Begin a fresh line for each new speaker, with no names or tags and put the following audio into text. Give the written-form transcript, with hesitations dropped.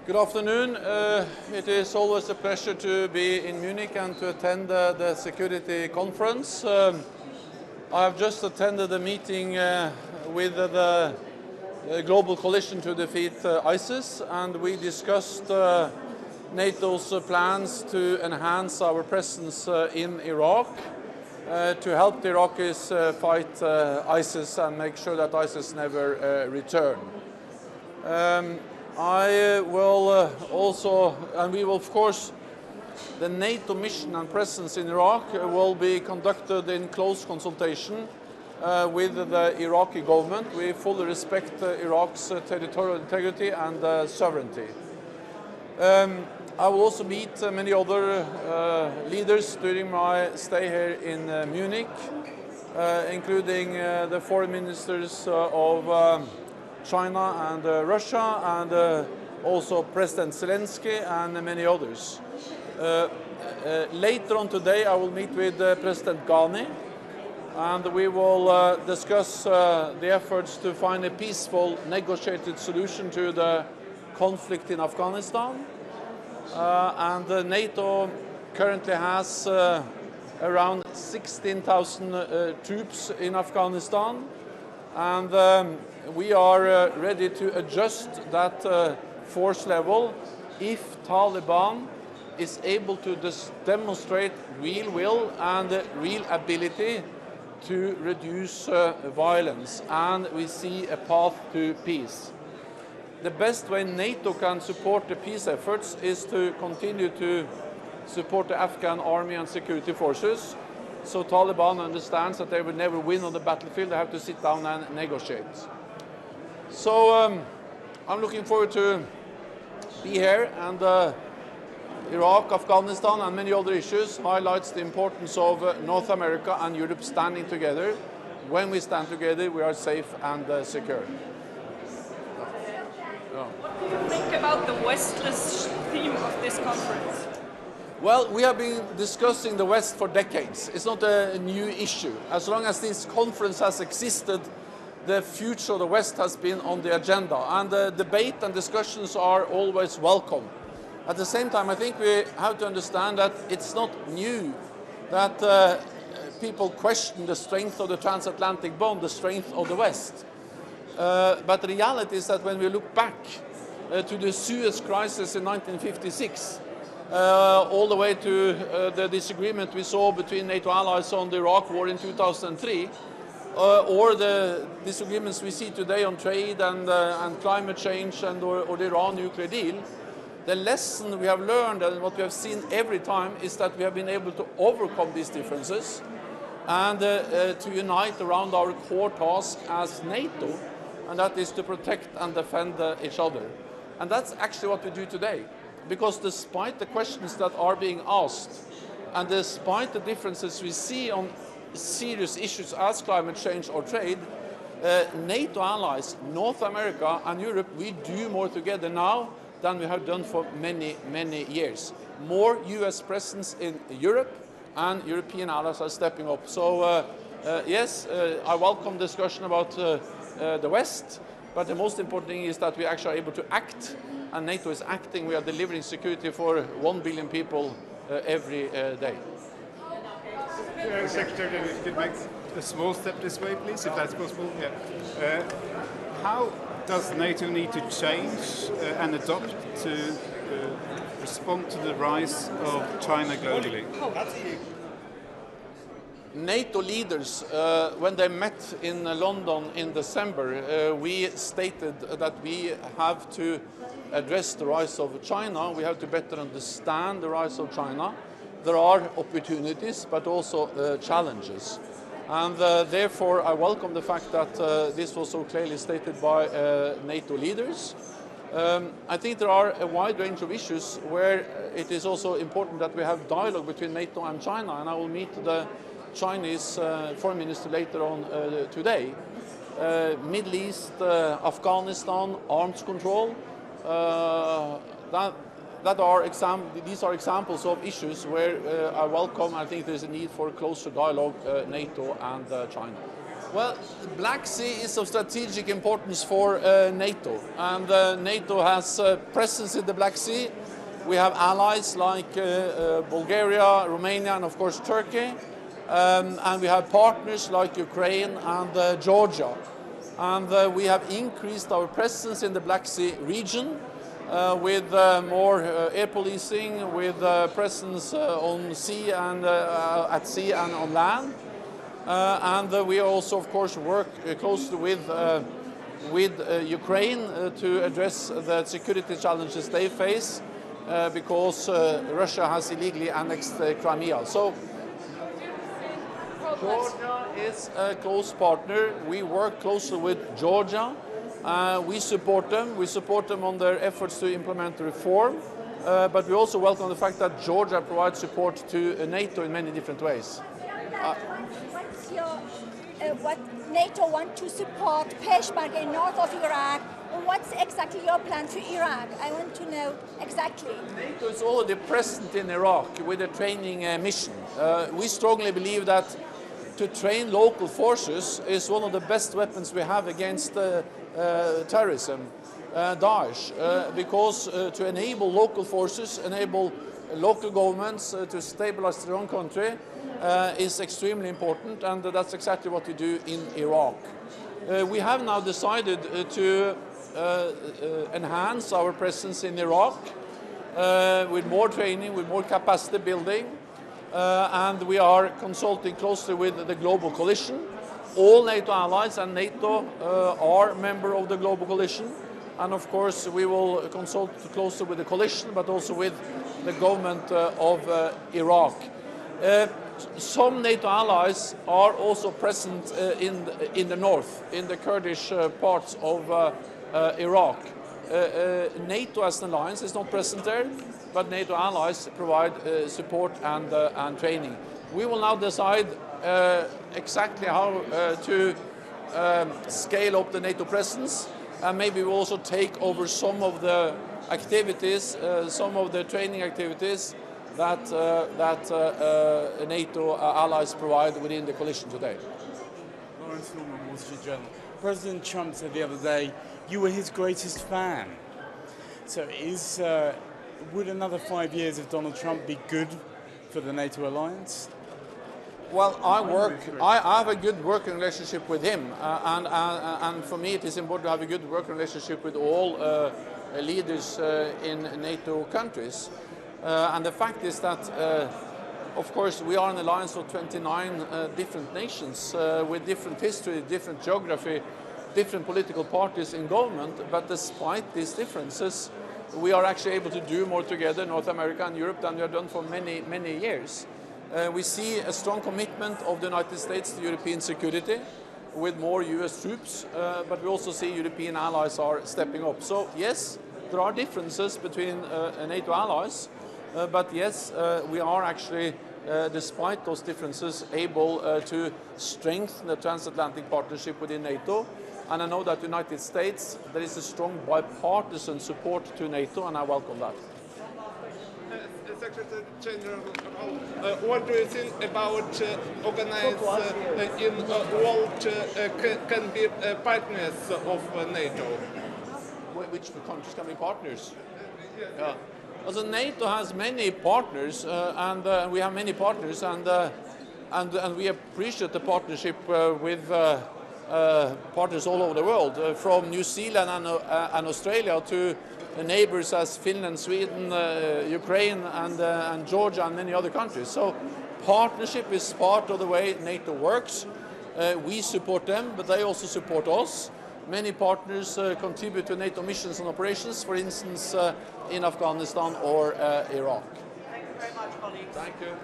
Good afternoon. It is always a pleasure to be in Munich and to attend the Security Conference. I have just attended a meeting with the Global Coalition to defeat ISIS, and we discussed NATO's plans to enhance our presence in Iraq to help the Iraqis fight ISIS and make sure that ISIS never return. I will also, and we will of course, the NATO mission and presence in Iraq will be conducted in close consultation with the Iraqi government. We fully respect Iraq's territorial integrity and sovereignty. I will also meet many other leaders during my stay here in Munich, including the foreign ministers of China and Russia, and also President Zelensky and many others. Later on today I will meet with President Ghani, and we will discuss the efforts to find a peaceful negotiated solution to the conflict in Afghanistan. NATO currently has around 16,000 troops in Afghanistan, and we are ready to adjust that force level if Taliban is able to demonstrate real will and real ability to reduce violence, and we see a path to peace. The best way NATO can support the peace efforts is to continue to support the Afghan army and security forces, so Taliban understands that they will never win on the battlefield. They have to sit down and negotiate. So I'm looking forward to be here, and Iraq, Afghanistan and many other issues highlights the importance of North America and Europe standing together. When we stand together, we are safe and secure.
What do you think about the Westless theme of this conference?
Well, we have been discussing the West for decades. It's not a new issue. As long as this conference has existed, the future of the West has been on the agenda, and the debate and discussions are always welcome. At the same time, I think we have to understand that it's not new that people question the strength of the transatlantic bond, the strength of the West. But the reality is that when we look back to the Suez Crisis in 1956, all the way to the disagreement we saw between NATO allies on the Iraq war in 2003, or the disagreements we see today on trade and climate change and or the Iran nuclear deal, the lesson we have learned and what we have seen every time is that we have been able to overcome these differences and to unite around our core task as NATO, and that is to protect and defend each other. And that's actually what we do today, because despite the questions that are being asked and despite the differences we see on serious issues as climate change or trade, NATO allies, North America and Europe, we do more together now than we have done for many, many years. More US presence in Europe, and European allies are stepping up. So yes, I welcome discussion about the West, but the most important thing is that we actually are able to act, and NATO is acting. We are delivering security for 1 billion people every day.
Secretary General, if you could make a small step this way, please, if that's possible. Yeah. How does NATO need to change and adopt to respond to the rise of China globally?
NATO leaders, when they met in London in December, we stated that we have to address the rise of China. We have to better understand the rise of China. There are opportunities, but also challenges. And therefore, I welcome the fact that this was so clearly stated by NATO leaders. I think there are a wide range of issues where it is also important that we have dialogue between NATO and China, and I will meet the Chinese foreign minister later on today. Middle East, Afghanistan, arms control, these are examples of issues where I welcome. I think there's a need for closer dialogue, NATO and China. Well, the Black Sea is of strategic importance for NATO, and NATO has presence in the Black Sea. We have allies like Bulgaria, Romania, and of course Turkey, and we have partners like Ukraine and Georgia. And we have increased our presence in the Black Sea region with more air policing, with presence on sea and at sea and on land. And we also, of course, work closely with Ukraine to address the security challenges they face because Russia has illegally annexed Crimea. So Georgia is a close partner. We work closely with Georgia. We support them. We support them on their efforts to implement reform. But we also welcome the fact that Georgia provides support to NATO in many different ways.
What NATO want to support Peshmerga in north of Iraq? What's exactly your plan for Iraq? I want to know exactly.
NATO is already present in Iraq with a training mission. We strongly believe that to train local forces is one of the best weapons we have against terrorism, Daesh, because to enable local forces, enable local governments to stabilize their own country is extremely important, and that's exactly what we do in Iraq. We have now decided to enhance our presence in Iraq with more training, with more capacity building, and we are consulting closely with the global coalition. All NATO allies and NATO are member of the global coalition, and of course we will consult closely with the coalition, but also with the government of Iraq. Some NATO allies are also present in the north, in the Kurdish parts of Iraq. NATO as an alliance is not present there, but NATO allies provide support and training. We will now decide exactly how to scale up the NATO presence, and maybe we'll also take over some of the activities, some of the training activities that NATO allies provide within the coalition today.
Lawrence Norman, Wall Street Journal. President Trump said the other day you were his greatest fan. So would another 5 years of Donald Trump be good for the NATO alliance?
Well, I have a good working relationship with him, and for me it is important to have a good working relationship with all leaders in NATO countries. And the fact is that, of course, we are an alliance of 29 different nations with different history, different geography, different political parties in government, but despite these differences, we are actually able to do more together in North America and Europe than we have done for many, many years. We see a strong commitment of the United States to European security with more US troops, but we also see European allies are stepping up. So yes, there are differences between NATO allies, but yes, we are actually, despite those differences, able to strengthen the transatlantic partnership within NATO. And I know that in the United States there is a strong bipartisan support to NATO, and I welcome that.
Secretary General, what do you think about organized in world can be partners of NATO?
Which countries can be partners? Yeah. Also, NATO has many partners, and we have many partners, and we appreciate the partnership with partners all over the world, from New Zealand and Australia to neighbors as Finland, Sweden, Ukraine, and Georgia, and many other countries. So partnership is part of the way NATO works. We support them, but they also support us. Many partners contribute to NATO missions and operations, for instance, in Afghanistan or Iraq.
Thank you very much, colleagues.
Thank you.